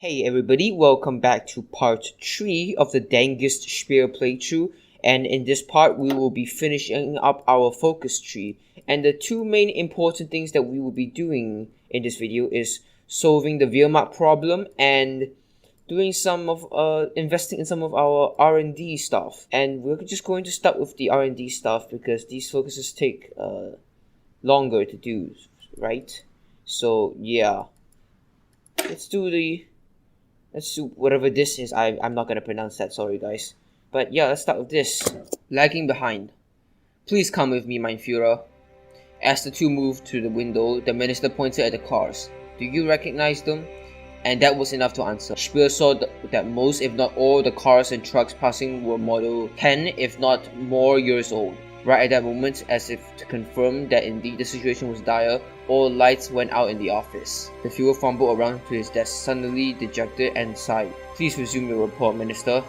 Hey everybody, welcome back to part 3 of the Dengist Speer playthrough, and in this part we will be finishing up our focus tree. And the two main important things that we will be doing in this video is solving the Wehrmacht problem and doing investing in some of our R&D stuff. And we're just going to start with the R&D stuff because these focuses take longer to do, right? So yeah, let's do whatever this is. I'm not gonna pronounce that, sorry guys. But yeah, let's start with this. Lagging behind. Please come with me, mein Führer. As the two moved to the window, the minister pointed at the cars. Do you recognize them? And that was enough to answer. Speer saw that most, if not all, the cars and trucks passing were model 10, if not more, years old. Right at that moment, as if to confirm that indeed the situation was dire, all lights went out in the office. The Führer fumbled around to his desk, suddenly dejected, and sighed. Please resume your report, Minister.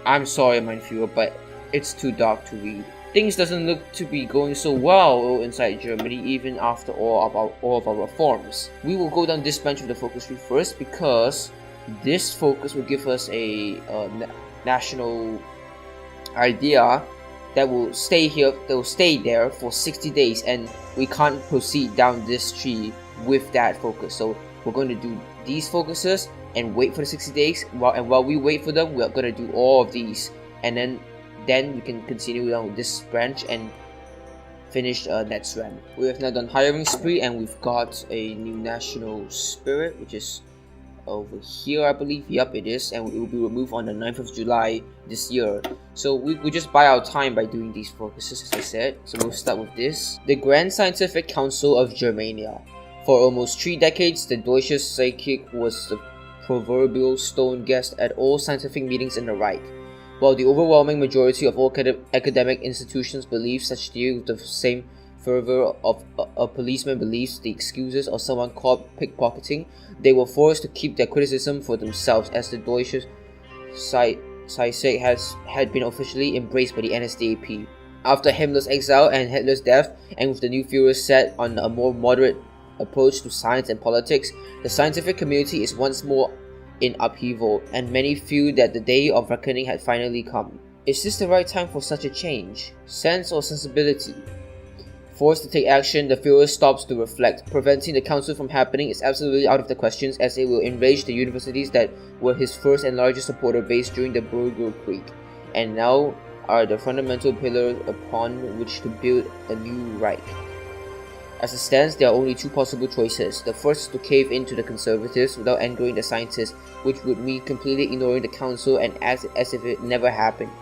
I'm sorry, mein Führer, but it's too dark to read. Things doesn't look to be going so well inside Germany, even after all of our reforms. We will go down this bench of the focus tree first because this focus will give us a national idea that will stay here. They will stay there for 60 days, and we can't proceed down this tree with that focus. So we're going to do these focuses and wait for the 60 days. While we wait for them, we're going to do all of these, and then we can continue down with this branch and finish Netscram. We have now done hiring spree, and we've got a new national spirit, which is over here, I believe. Yep, it is, and it will be removed on the 9th of July this year. So we just buy our time by doing these focuses, as I said. So we'll start with this. The Grand Scientific Council of Germania. For almost 3 decades, the Deutsche Psychic was the proverbial stone guest at all scientific meetings in the Reich. While the overwhelming majority of all academic institutions believe such theory with the same fervor of a policeman believes the excuses of someone caught pickpocketing, they were forced to keep their criticism for themselves, as the Deutsche Psychic had been officially embraced by the NSDAP. After Himmler's exile and Hitler's death, and with the new Führer set on a more moderate approach to science and politics, the scientific community is once more in upheaval, and many feel that the day of reckoning had finally come. Is this the right time for such a change? Sense or sensibility? Forced to take action, the Führer stops to reflect. Preventing the council from happening is absolutely out of the questions, as it will enrage the universities that were his first and largest supporter base during the Bürgerkrieg, and now are the fundamental pillars upon which to build a new Reich. As it stands, there are only two possible choices. The first is to cave in to the conservatives without angering the scientists, which would mean completely ignoring the council and act as if it never happened.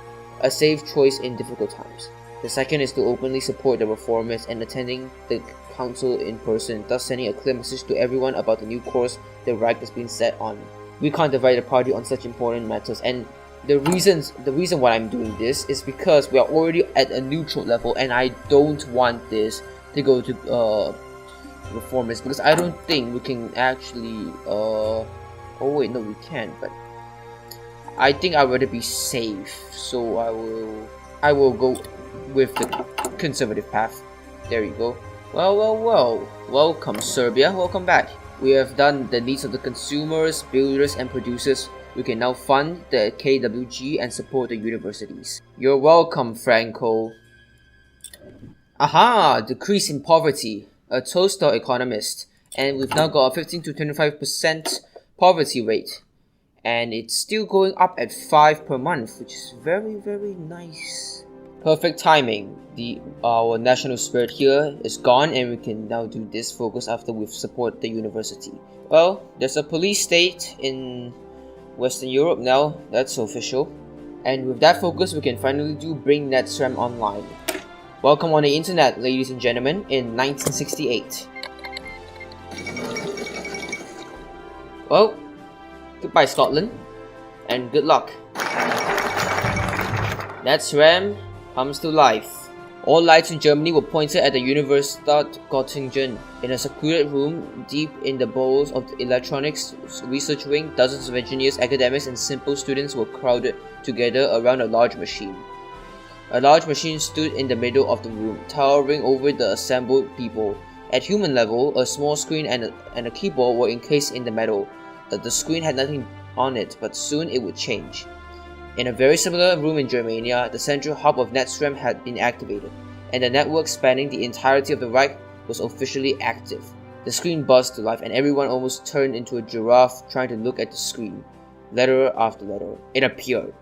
A safe choice in difficult times. The second is to openly support the reformists and attending the council in person, thus sending a clear message to everyone about the new course the Reich has been set on. We can't divide the party on such important matters, and the reason why I'm doing this is because we are already at a neutral level, and I don't want this to go to reformists, because I don't think we can actually oh wait, no, we can, but I think I'd rather be safe, so I will go with the conservative path. There you go. Well, welcome Serbia, welcome back. We have done the needs of the consumers, builders, and producers. We can now fund the KWG and support the universities. You're welcome, Franco. Aha! Decrease in poverty. A toast to our economist. And we've now got a 15 to 25% poverty rate. And it's still going up at 5 per month, which is very, very nice. Perfect timing. Our national spirit here is gone, and we can now do this focus after we've supported the university. Well, there's a police state in Western Europe now, that's official. And with that focus, we can finally bring Netscram online. Welcome on the internet, ladies and gentlemen, in 1968. Well, goodbye Scotland, and good luck. Netscram comes to life. All lights in Germany were pointed at the Universität Göttingen. In a secluded room deep in the bowels of the electronics research wing, dozens of engineers, academics, and simple students were crowded together around a large machine. A large machine stood in the middle of the room, towering over the assembled people. At human level, a small screen and a keyboard were encased in the metal. The screen had nothing on it, but soon it would change. In a very similar room in Germania, the central hub of Netscram had been activated, and the network spanning the entirety of the Reich was officially active. The screen buzzed to life, and everyone almost turned into a giraffe trying to look at the screen. Letter after letter, it appeared.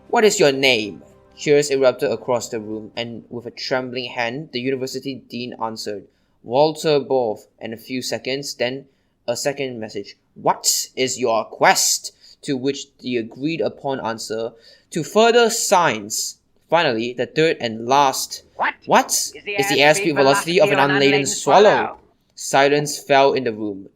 "What is your name?" Cheers erupted across the room, and with a trembling hand, the university dean answered, "Walter Bov," and a few seconds, then a second message, "What is your quest?" To which the agreed upon answer, "To further science." Finally, the third and last, What is the airspeed velocity of an unladen swallow? Silence fell in the room.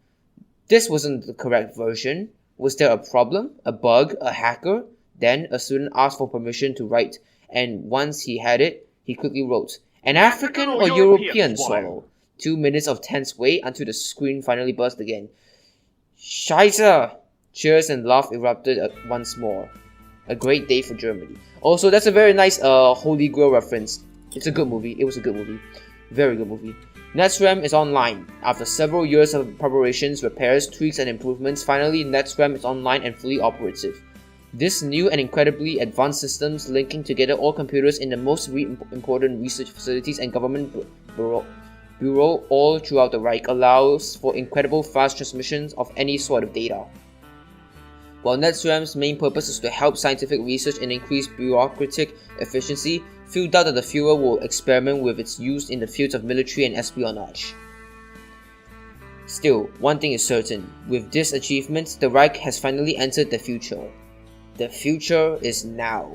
This wasn't the correct version. Was there a problem? A bug? A hacker? Then a student asked for permission to write, and once he had it, he quickly wrote, "An African or European swallow?" 2 minutes of tense wait until the screen finally buzzed again. Scheiße! Cheers and laugh erupted once more. A great day for Germany. Also, that's a very nice Holy Grail reference. It's a good movie. It was a good movie. Very good movie. Netscram is online. After several years of preparations, repairs, tweaks, and improvements, finally Netscram is online and fully operative. This new and incredibly advanced systems linking together all computers in the most important research facilities and government bureau all throughout the Reich allows for incredible fast transmissions of any sort of data. While Netscram's main purpose is to help scientific research and increase bureaucratic efficiency, few doubt that the Führer will experiment with its use in the fields of military and espionage. Still, one thing is certain, with this achievement, the Reich has finally entered the future. The future is now.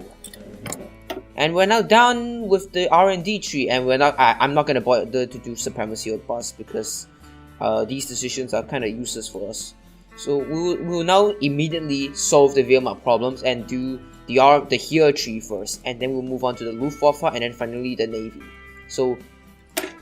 And we're now done with the R&D tree, and I'm not gonna bother to do supremacy or bust because these decisions are kind of useless for us. So we'll now immediately solve the Wehrmacht problems and do the Heer tree first, and then we'll move on to the Luftwaffe and then finally the Navy. So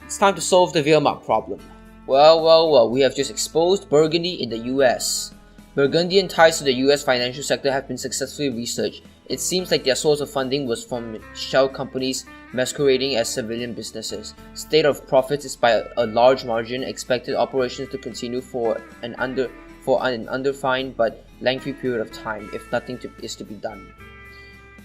it's time to solve the Wehrmacht problem. Well, we have just exposed Burgundy in the US. Burgundian ties to the US financial sector have been successfully researched. It seems like their source of funding was from shell companies masquerading as civilian businesses. State of profits is by a large margin. Expected operations to continue for an undefined but lengthy period of time if nothing is to be done.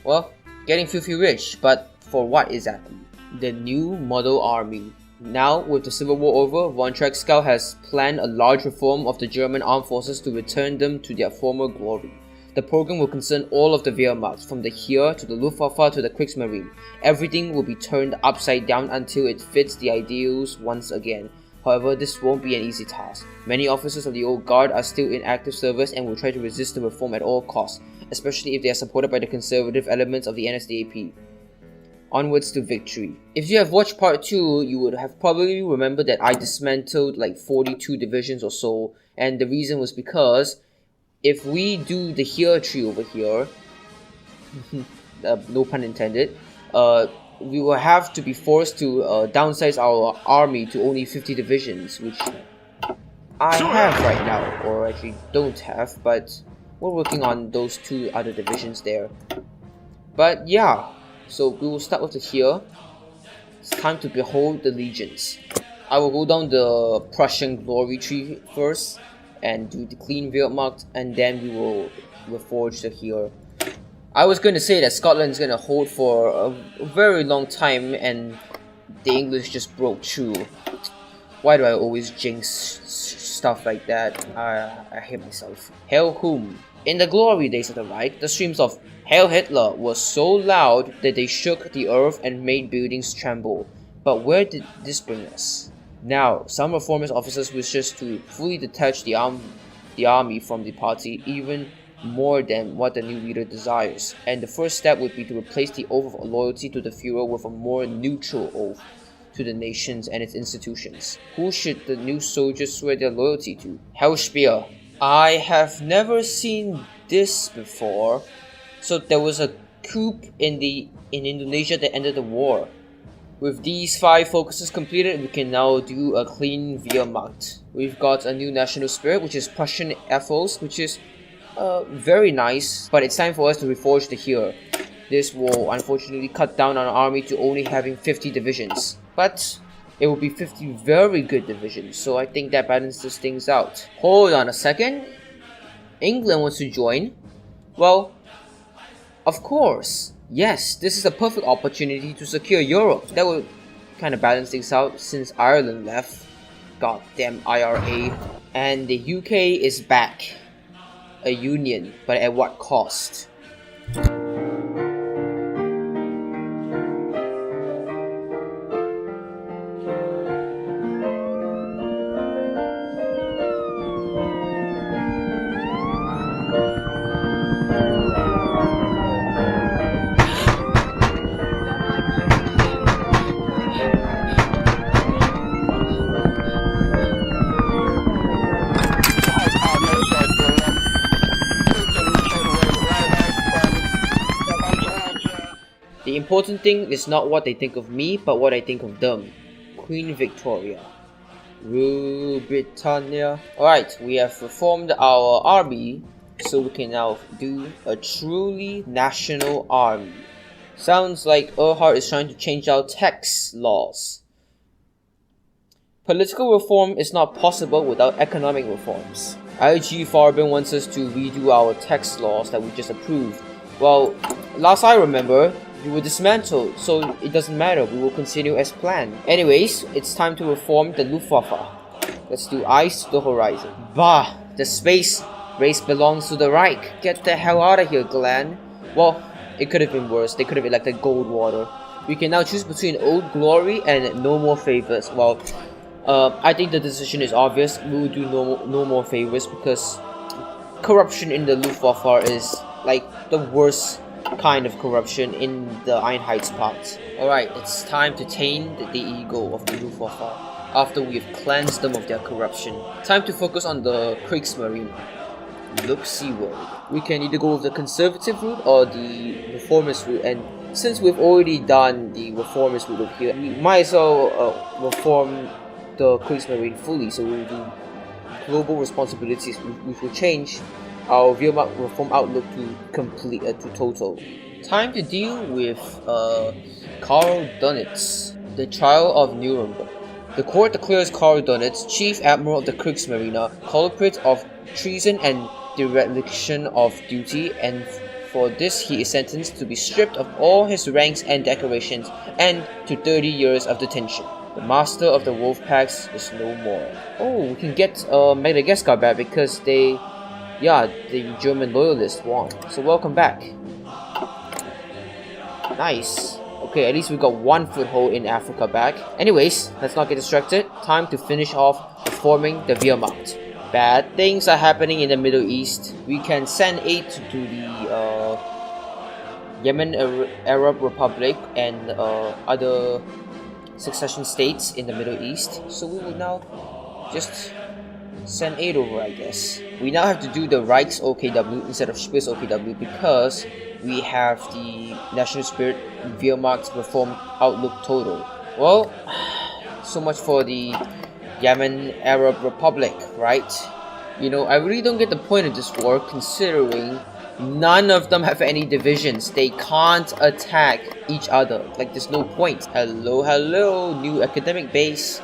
Well, getting filthy rich, but for what exactly? The new model army. Now, with the Civil War over, von Treschow has planned a large reform of the German armed forces to return them to their former glory. The program will concern all of the Wehrmacht, from the Heer to the Luftwaffe to the Kriegsmarine. Everything will be turned upside down until it fits the ideals once again. However, this won't be an easy task. Many officers of the old guard are still in active service and will try to resist the reform at all costs, especially if they are supported by the conservative elements of the NSDAP. Onwards to victory. If you have watched part 2, you would have probably remembered that I dismantled like 42 divisions or so, and the reason was because if we do the Heer tree over here, no pun intended, we will have to be forced to downsize our army to only 50 divisions, which I have right now, or actually don't have, but we're working on those 2 other divisions there. But yeah, so we will start with the Heer. It's time to behold the legions. I will go down the Prussian glory tree first and do the clean Wehrmacht, and then we will reforge the Heer. I was going to say that Scotland is going to hold for a very long time and the English just broke through. Why do I always jinx stuff like that? I hate myself. Hail whom? In the glory days of the Reich, the streams of Hail Hitler was so loud that they shook the earth and made buildings tremble. But where did this bring us? Now, some reformist officers wishes to fully detach the army from the party, even more than what the new leader desires, and the first step would be to replace the oath of loyalty to the Führer with a more neutral oath to the nations and its institutions. Who should the new soldiers swear their loyalty to? Herr Speer. I have never seen this before. So there was a coup in Indonesia that ended the war. With these 5 focuses completed, we can now do a clean Wehrmacht. We've got a new national spirit, which is Prussian ethos, which is very nice, but it's time for us to reforge the Heer. This will unfortunately cut down on our army to only having 50 divisions, but it will be 50 very good divisions, so I think that balances things out. Hold on a second. England wants to join? Well, of course. Yes, this is a perfect opportunity to secure Europe. That would kind of balance things out since Ireland left. Goddamn IRA. And the UK is back. A union, but at what cost? The important thing is not what they think of me, but what I think of them. Queen Victoria. Rule Britannia. Alright, we have reformed our army, so we can now do a truly national army. Sounds like Erhard is trying to change our tax laws. Political reform is not possible without economic reforms. IG Farben wants us to redo our tax laws that we just approved. Well, last I remember, we were dismantled, so it doesn't matter, we will continue as planned. Anyways, it's time to reform the Luftwaffe. Let's do Eyes to the Horizon. Bah! The space race belongs to the Reich. Get the hell out of here, Glenn. Well, it could have been worse. They could have elected Goldwater. We can now choose between Old Glory and No More Favors. Well, I think the decision is obvious. We will do no more favors because corruption in the Luftwaffe is like the worst kind of corruption in the Einheitspact. Alright, it's time to tame the ego of the Luftwaffe after we have cleansed them of their corruption. Time to focus on the Kriegsmarine. Look seaward. We can either go with the conservative route or the reformist route, and since we've already done the reformist route over here, we might as well reform the Kriegsmarine fully, so we'll do global responsibilities, which will change our Wehrmacht reform outlook to complete to total. Time to deal with Karl Dönitz, the trial of Nuremberg. The court declares Karl Dönitz, Chief Admiral of the Kriegsmarine, culprit of treason and dereliction of duty, and for this he is sentenced to be stripped of all his ranks and decorations and to 30 years of detention. The master of the wolf packs is no more. Oh, we can get Madagascar back because the German loyalists won. So welcome back. Nice. Okay, at least we got one foothold in Africa back. Anyways, let's not get distracted. Time to finish off reforming the Wehrmacht. Bad things are happening in the Middle East. We can send aid to the Yemen Arab Republic and other succession states in the Middle East. So we will now just send aid over, I guess. We now have to do the Reichs OKW instead of Speer's OKW because we have the National Spirit Wehrmacht Reform Outlook total. Well, so much for the Yemen Arab Republic, right? You know, I really don't get the point of this war considering none of them have any divisions. They can't attack each other. Like, there's no point. Hello, new academic base.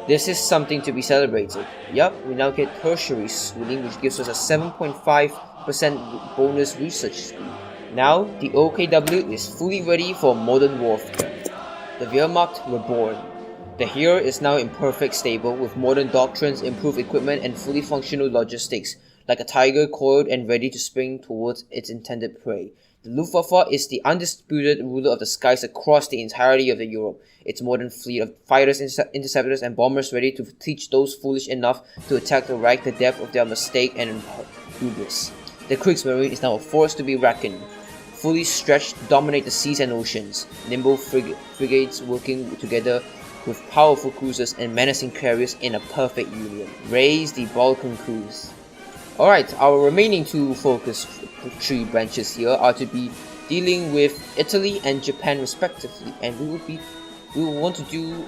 This is something to be celebrated. Yup, we now get tertiary schooling, which gives us a 7.5% bonus research speed. Now, the OKW is fully ready for modern warfare. The Wehrmacht Reborn. The Heer is now in perfect stable with modern doctrines, improved equipment, and fully functional logistics, like a tiger coiled and ready to spring towards its intended prey. The Luftwaffe is the undisputed ruler of the skies across the entirety of Europe. Its modern fleet of fighters, interceptors, and bombers ready to teach those foolish enough to attack the Reich the depth of their mistake and hubris. The Kriegsmarine is now a force to be reckoned, fully stretched to dominate the seas and oceans. Nimble frigates working together with powerful cruisers and menacing carriers in a perfect union. Raise the Balkan cruise. Alright, our remaining two focus tree branches here are to be dealing with Italy and Japan respectively, and we will want to do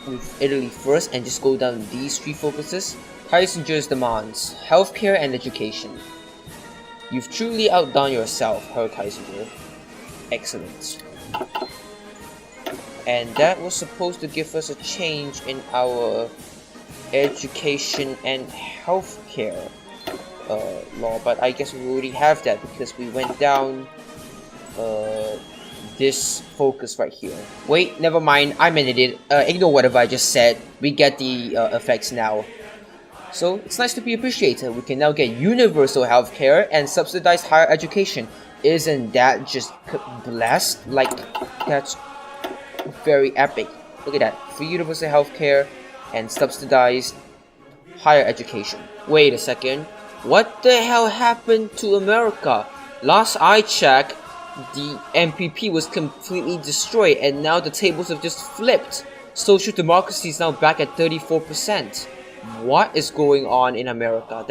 with Italy first and just go down these three focuses. Kissinger's demands: healthcare and education. You've truly outdone yourself, Herr Kissinger. Excellent. And that was supposed to give us a change in our education and healthcare. law, but I guess we already have that because we went down this focus right here. Wait, never mind, I'm an idiot. Ignore whatever I just said. We get the effects now. So it's nice to be appreciated. We can now get universal healthcare and subsidized higher education. Isn't that just blessed? Like, that's very epic. Look at that. Free universal healthcare and subsidized higher education. Wait a second. What the hell happened to America? Last I checked, the MPP was completely destroyed and now the tables have just flipped. Social democracy is now back at 34%. What is going on in America?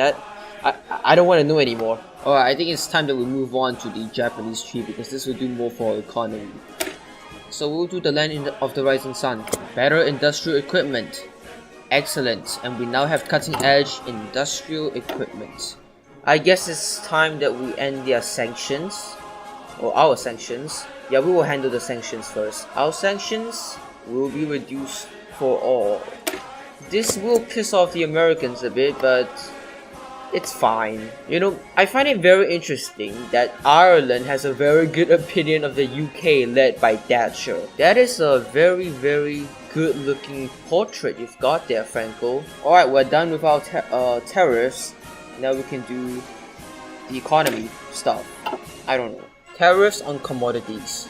I don't want to know anymore. Alright, I think it's time that we move on to the Japanese tree because this will do more for our economy. So we'll do the land of the rising sun. Better industrial equipment. Excellent. And we now have cutting edge industrial equipment. I guess it's time that we end their sanctions. Or our sanctions. Yeah, we will handle the sanctions first. Our sanctions will be reduced for all. This will piss off the Americans a bit, but it's fine. You know, I find it very interesting that Ireland has a very good opinion of the UK led by Thatcher. That is a very, very good looking portrait you've got there, Franco. Alright, we're done with our tariffs. Now we can do the economy stuff. I don't know. Tariffs on commodities.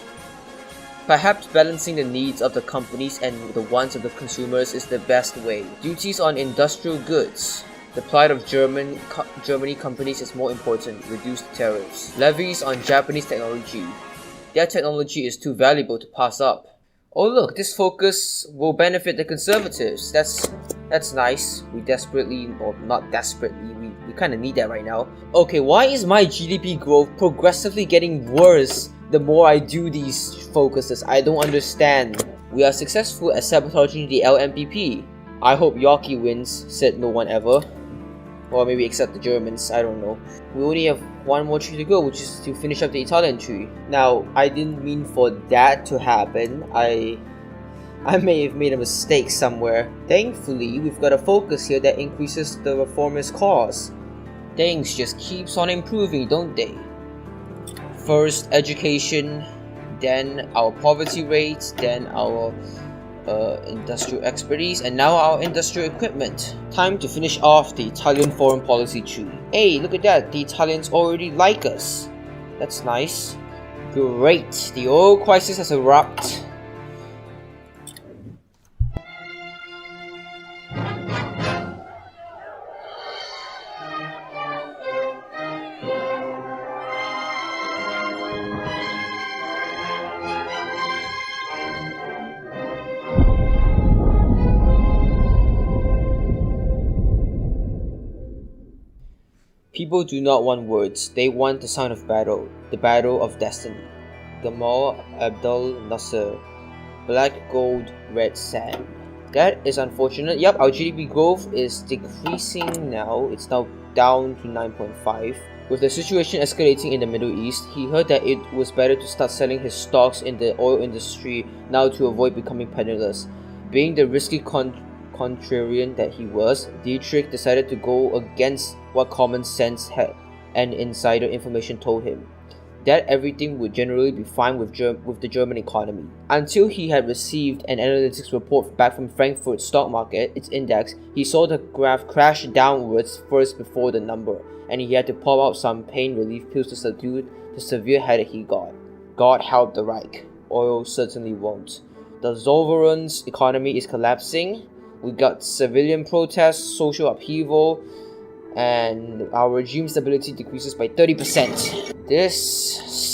Perhaps balancing the needs of the companies and the wants of the consumers is the best way. Duties on industrial goods. The plight of Germany companies is more important. Reduced tariffs. Levies on Japanese technology. Their technology is too valuable to pass up. Oh look, this focus will benefit the conservatives. That's nice. We desperately, or not desperately, we kind of need that right now. Okay, why is my GDP growth progressively getting worse the more I do these focuses? I don't understand. We are successful at sabotaging the LMPP. I hope Yorkie wins, said no one ever. Or maybe except the Germans, I don't know. We only have one more tree to go, which is to finish up the Italian tree. Now, I didn't mean for that to happen. I may have made a mistake somewhere. Thankfully, we've got a focus here that increases the reformist cause. Things just keeps on improving, don't they? First, education, then our poverty rates, then our industrial expertise, and now our industrial equipment. Time to finish off the Italian foreign policy tree. Hey, look at that, the Italians already like us. That's nice. Great, the oil crisis has erupted. People do not want words, they want the sound of battle, the battle of destiny. Gamal Abdel Nasser. Black gold, red sand. That is unfortunate. Yep, our GDP growth is decreasing now. It's now down to 9.5. With the situation escalating in the Middle East, he heard that it was better to start selling his stocks in the oil industry now to avoid becoming penniless. Being the risky contrarian that he was, Dietrich decided to go against what common sense had and insider information told him, that everything would generally be fine with the German economy. Until he had received an analytics report back from Frankfurt stock market, its index, he saw the graph crash downwards first before the number, and he had to pop out some pain relief pills to subdue the severe headache he got. God help the Reich. Oil certainly won't. The Zoveren's economy is collapsing. We got civilian protests, social upheaval, and our regime stability decreases by 30%. This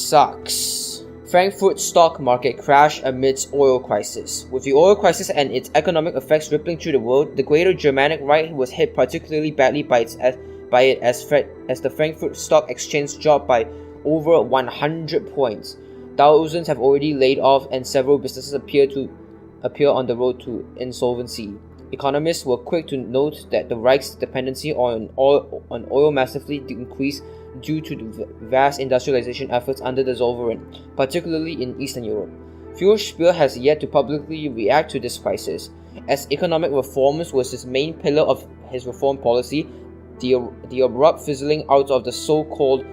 sucks. Frankfurt stock market crash amidst oil crisis. With the oil crisis and its economic effects rippling through the world, the Greater Germanic Reich was hit particularly badly by it as the Frankfurt Stock Exchange dropped by over 100 points. Thousands have already laid off, and several businesses appear on the road to insolvency. Economists were quick to note that the Reich's dependency on oil massively increased due to the vast industrialization efforts under the Zollverein, particularly in Eastern Europe. Führer Speer has yet to publicly react to this crisis. As economic reforms was his main pillar of his reform policy, the abrupt fizzling out of the so-called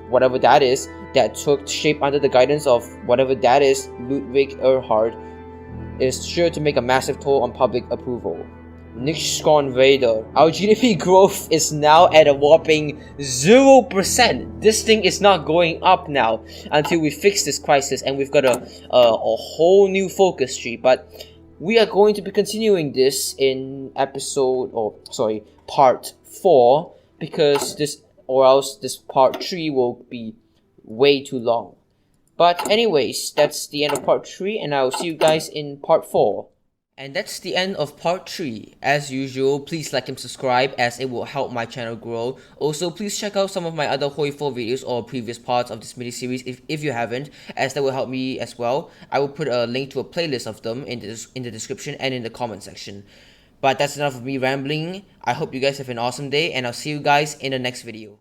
whatever that is that took shape under the guidance of whatever that is, Ludwig Erhard, is sure to make a massive toll on public approval. Netscram Vader. Our GDP growth is now at a whopping 0%. This thing is not going up now until we fix this crisis, and we've got a whole new focus tree. But we are going to be continuing this in part 4, because this part 3 will be way too long. But anyways, that's the end of part 3, and I'll see you guys in part 4. And that's the end of part 3. As usual, please like and subscribe, as it will help my channel grow. Also, please check out some of my other Hoi 4 videos or previous parts of this mini-series if you haven't, as that will help me as well. I will put a link to a playlist of them in the description and in the comment section. But that's enough of me rambling. I hope you guys have an awesome day, and I'll see you guys in the next video.